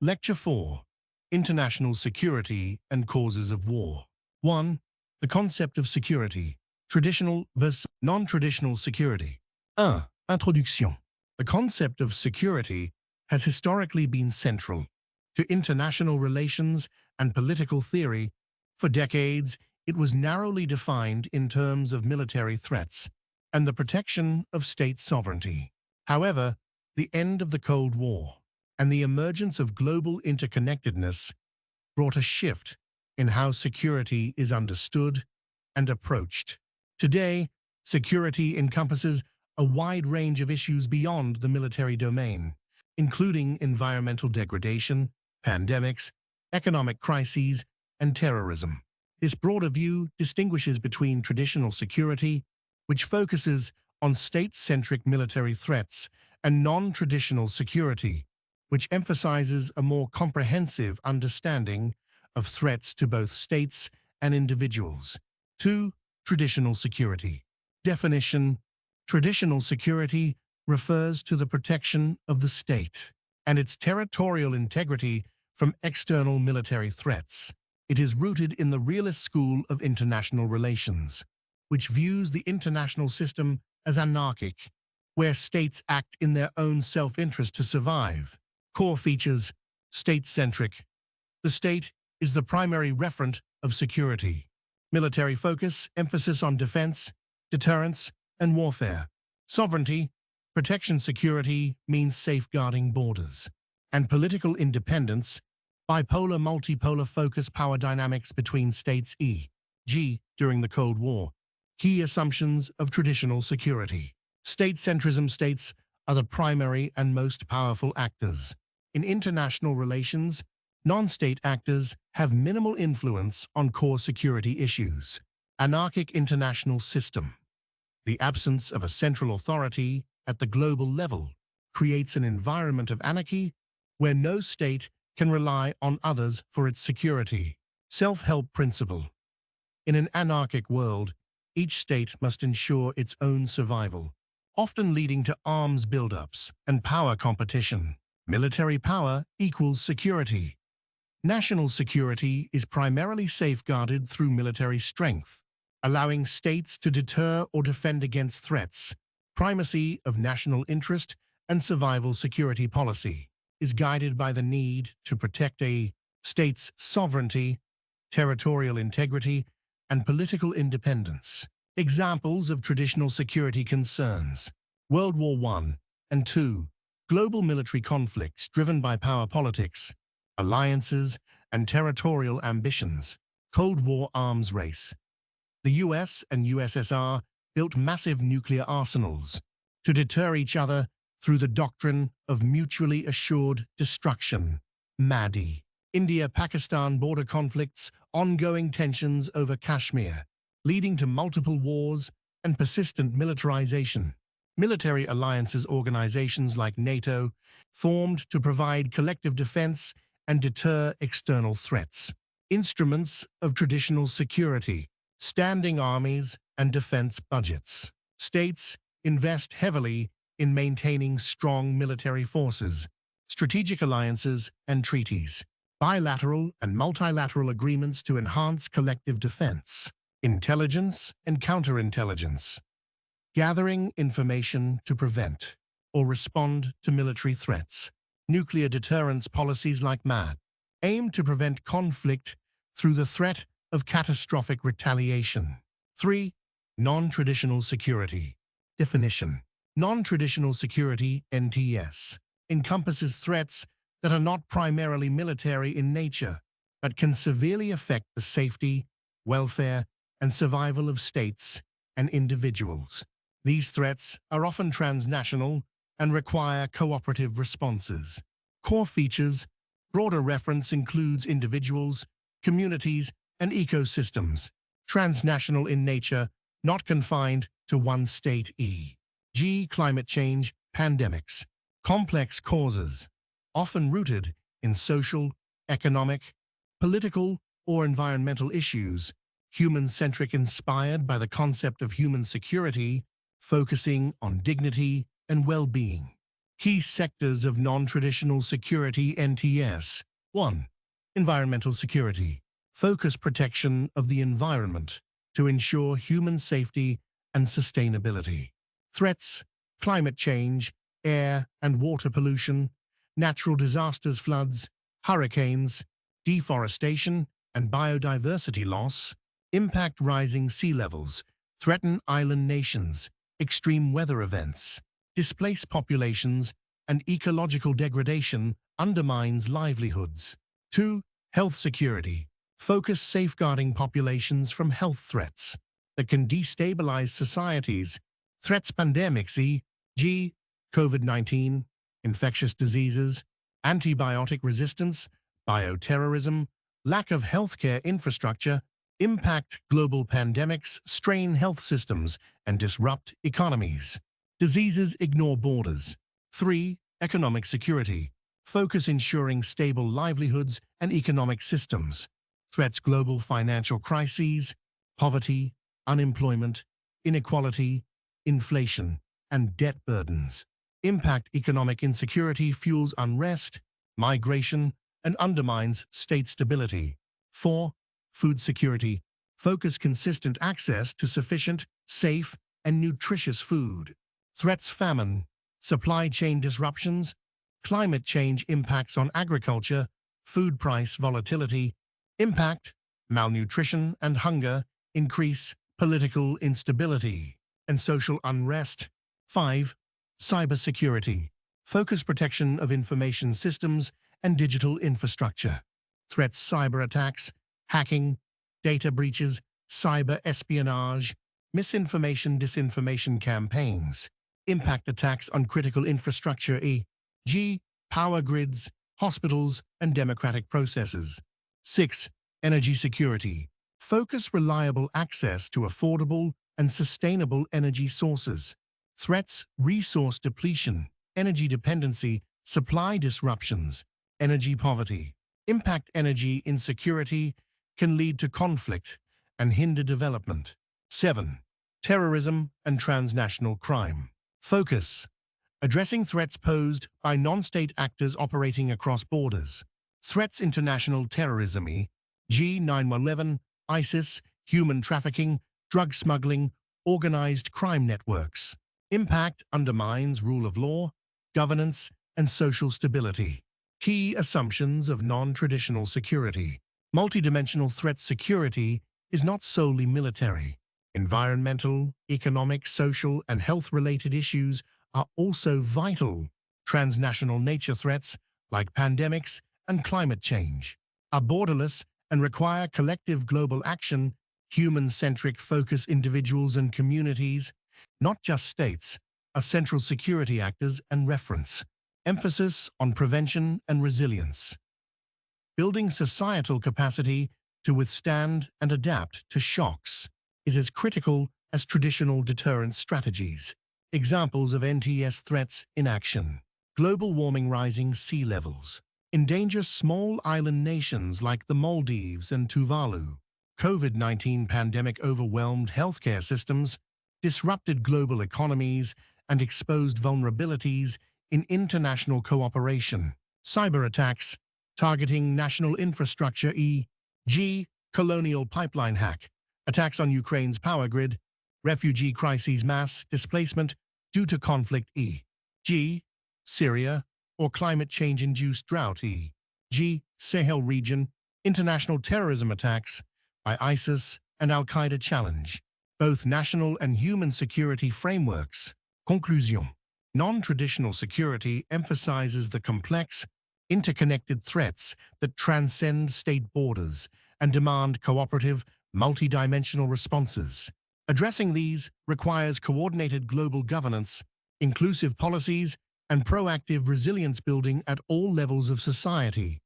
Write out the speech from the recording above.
Lecture 4. International Security and Causes of War. 1. The concept of security. Traditional versus non-traditional security. 1. Introduction. The concept of security has historically been central to international relations and political theory. For decades, it was narrowly defined in terms of military threats and the protection of state sovereignty. However, the end of the Cold War and the emergence of global interconnectedness brought a shift in how security is understood and approached. Today, security encompasses a wide range of issues beyond the military domain, including environmental degradation, pandemics, economic crises, and terrorism. This broader view distinguishes between traditional security, which focuses on state-centric military threats, and non-traditional security, which emphasizes a more comprehensive understanding of threats to both states and individuals. 2. Traditional security. Definition. Traditional security refers to the protection of the state and its territorial integrity from external military threats. It is rooted in the realist school of international relations, which views the international system as anarchic, where states act in their own self-interest to survive. Core features. State-centric. The state is the primary referent of security. Military focus, emphasis on defense, deterrence, and warfare. Sovereignty, protection. Security means safeguarding borders. And political independence, bipolar multipolar focus. Power dynamics between states. E.g. during the Cold War. Key assumptions of traditional security. State-centrism. States are the primary and most powerful actors. In international relations, non-state actors have minimal influence on core security issues. Anarchic international system. The absence of a central authority at the global level creates an environment of anarchy where no state can rely on others for its security. Self-help principle. In an anarchic world, each state must ensure its own survival, often leading to arms buildups and power competition. Military power equals security. National security is primarily safeguarded through military strength, allowing states to deter or defend against threats. Primacy of national interest and survival. Security policy is guided by the need to protect a state's sovereignty, territorial integrity, and political independence. Examples of traditional security concerns. World War I and II. Global military conflicts driven by power politics, alliances, and territorial ambitions. Cold War arms race. The US and USSR built massive nuclear arsenals to deter each other through the doctrine of mutually assured destruction. MADI. India-Pakistan border conflicts, ongoing tensions over Kashmir, leading to multiple wars and persistent militarization. Military alliances. Organizations like NATO formed to provide collective defense and deter external threats. Instruments of traditional security. Standing armies and defense budgets. States invest heavily in maintaining strong military forces. Strategic alliances and treaties. Bilateral and multilateral agreements to enhance collective defense. Intelligence and counterintelligence. Gathering information to prevent or respond to military threats. Nuclear deterrence policies like MAD aim to prevent conflict through the threat of catastrophic retaliation. 3. Non-traditional security. Definition. Non-traditional security, NTS, encompasses threats that are not primarily military in nature, but can severely affect the safety, welfare, and survival of states and individuals. These threats are often transnational and require cooperative responses. Core features. Broader reference includes individuals, communities, and ecosystems. Transnational in nature, not confined to one state. E.g. climate change, pandemics. Complex causes, often rooted in social, economic, political, or environmental issues. Human-centric, inspired by the concept of human security, focusing on dignity and well-being. Key sectors of non-traditional security NTS. 1. Environmental security. Focus protection of the environment to ensure human safety and sustainability. Threats: climate change, air and water pollution, natural disasters, floods, hurricanes, deforestation and biodiversity loss, impact rising sea levels, threaten island nations, extreme weather events, displace populations, and ecological degradation undermines livelihoods. 2. Health security. Focus safeguarding populations from health threats that can destabilize societies. Threats: pandemics, e.g., COVID-19, infectious diseases, antibiotic resistance, bioterrorism, lack of healthcare infrastructure, impact global pandemics, strain health systems, and disrupt economies. Diseases ignore borders. 3. Economic security. Focus ensuring stable livelihoods and economic systems. Threats: global financial crises, poverty, unemployment, inequality, inflation, and debt burdens. Impact: economic insecurity fuels unrest, migration, and undermines state stability. 4. Food security. Focus consistent access to sufficient, safe, and nutritious food. Threats: famine, supply chain disruptions, climate change impacts on agriculture, food price volatility, impact, malnutrition and hunger, increase political instability and social unrest. 5. Cybersecurity. Focus protection of information systems and digital infrastructure. Threats: cyber attacks, hacking, data breaches, cyber espionage, misinformation, disinformation campaigns. Impact: attacks on critical infrastructure, e.g., power grids, hospitals, and democratic processes. 6. Energy security. Focus reliable access to affordable and sustainable energy sources. Threats: resource depletion, energy dependency, supply disruptions, energy poverty. Impact: energy insecurity can lead to conflict and hinder development. 7. Terrorism and transnational crime. Focus: addressing threats posed by non-state actors operating across borders. Threats: international terrorism, e.g., 9/11, ISIS, human trafficking, drug smuggling, organized crime networks. Impact: undermines rule of law, governance, and social stability. Key assumptions of non-traditional security. Multidimensional threat security is not solely military. Environmental, economic, social, and health-related issues are also vital. Transnational nature threats, like pandemics and climate change, are borderless and require collective global action. Human-centric focus: individuals and communities, not just states, are central security actors and reference. Emphasis on prevention and resilience. Building societal capacity to withstand and adapt to shocks is as critical as traditional deterrence strategies. Examples of NTS threats in action. Global warming: rising sea levels endangers small island nations like the Maldives and Tuvalu. COVID-19 pandemic overwhelmed healthcare systems, disrupted global economies, and exposed vulnerabilities in international cooperation. Cyber attacks targeting national infrastructure, e.g., colonial pipeline hack, attacks on Ukraine's power grid, refugee crises, mass displacement due to conflict, e.g., Syria, or climate change-induced drought, e.g., Sahel region. International terrorism attacks by ISIS and Al-Qaeda challenge both national and human security frameworks. Conclusion: non-traditional security emphasizes the complex, interconnected threats that transcend state borders and demand cooperative, multidimensional responses. Addressing these requires coordinated global governance, inclusive policies, and proactive resilience building at all levels of society.